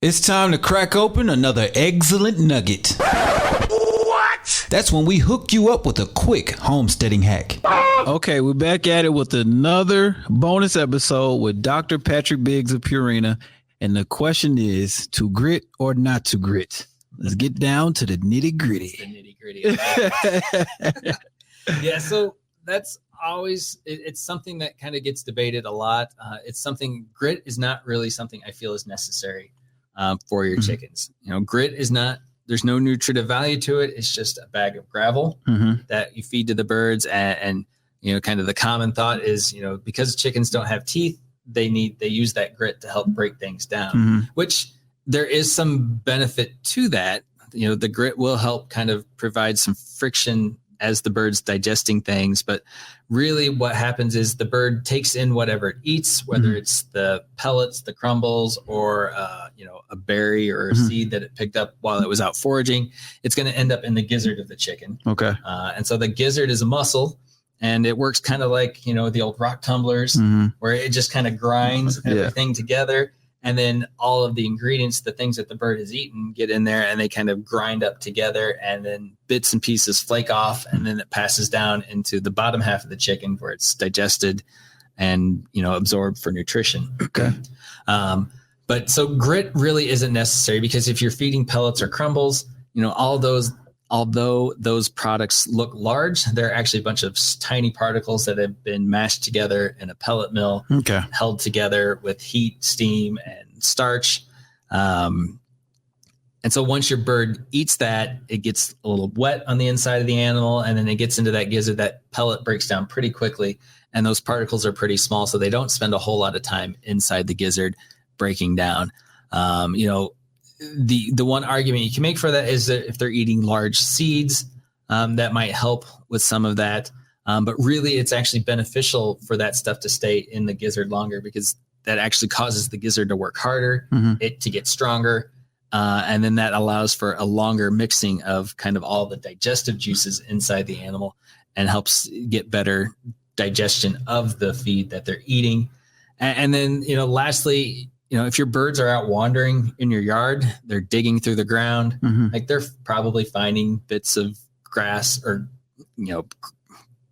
It's time to crack open another Eggcellent Nugget. What? That's when we hook you up with a quick homesteading hack. Okay, we're back at it with another bonus episode with Dr. Patrick Biggs of Purina. And the question is, to grit or not to grit? Let's get down to the nitty gritty. Yeah, so that's always, it's something that kind of gets debated a lot. It's something, grit is not really something I feel is necessary for your chickens. You know, grit is not, there's no nutritive value to it. It's just a bag of gravel that you feed to the birds. And, you know, kind of the common thought is, you know, because chickens don't have teeth, they use that grit to help break things down, which there is some benefit to that. You know, the grit will help kind of provide some friction as the bird's digesting things. But really what happens is the bird takes in whatever it eats, whether it's the pellets, the crumbles, or, you know, a berry or a seed that it picked up while it was out foraging. It's going to end up in the gizzard of the chicken. Okay. And so the gizzard is a muscle, and it works kind of like, you know, the old rock tumblers where it just kind of grinds everything together. And then all of the ingredients, the things that the bird has eaten, get in there and they kind of grind up together, and then bits and pieces flake off, and then it passes down into the bottom half of the chicken where it's digested and, you know, absorbed for nutrition. Okay. But so grit really isn't necessary, because if you're feeding pellets or crumbles, you know, although those products look large, they're actually a bunch of tiny particles that have been mashed together in a pellet mill, held together with heat, steam, and starch. And so once your bird eats that, it gets a little wet on the inside of the animal, and then it gets into that gizzard. That pellet breaks down pretty quickly, and those particles are pretty small, so they don't spend a whole lot of time inside the gizzard breaking down. You know, the one argument you can make for that is that if they're eating large seeds, that might help with some of that. But really, it's actually beneficial for that stuff to stay in the gizzard longer, because that actually causes the gizzard to work harder, it to get stronger. And then that allows for a longer mixing of kind of all the digestive juices inside the animal, and helps get better digestion of the feed that they're eating. And then, you know, lastly, you know, if your birds are out wandering in your yard, they're digging through the ground, like they're probably finding bits of grass or, you know,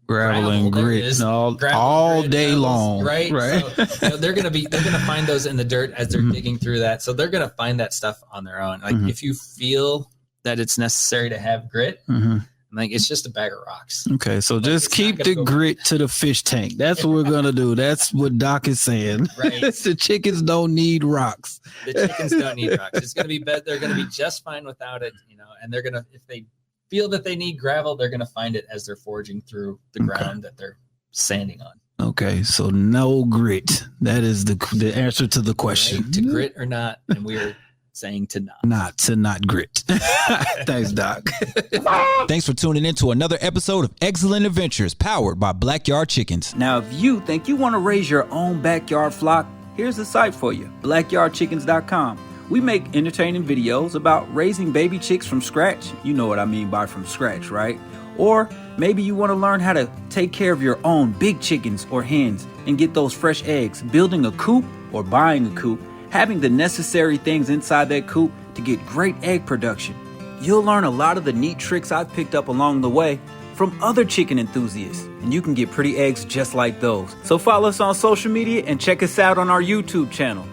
gravel and grit all day long, right? So, you know, they're going to find those in the dirt as they're digging through that. So they're going to find that stuff on their own. Like if you feel that it's necessary to have grit, like it's just a bag of rocks. Okay, so like, just keep the grit to the fish tank. That's what we're gonna do. That's what Doc is saying. Right. The chickens don't need rocks. The chickens don't need rocks. It's gonna be better. They're gonna be just fine without it, you know. And they're gonna, if they feel that they need gravel, they're gonna find it as they're foraging through the ground that they're sanding on. Okay, so no grit. That is the answer to the question. Right, to grit or not, and we're saying to not grit. Thanks, Doc. Thanks for tuning in to another episode of Eggcellent Adventures, powered by BlackYard Chickenz. Now, if you think you want to raise your own backyard flock, here's the site for you, BlackYardChickens.com. We make entertaining videos about raising baby chicks from scratch. You know what I mean by from scratch, right? Or maybe you want to learn how to take care of your own big chickens or hens and get those fresh eggs, building a coop or buying a coop, having the necessary things inside that coop to get great egg production. You'll learn a lot of the neat tricks I've picked up along the way from other chicken enthusiasts, and you can get pretty eggs just like those. So follow us on social media and check us out on our YouTube channel.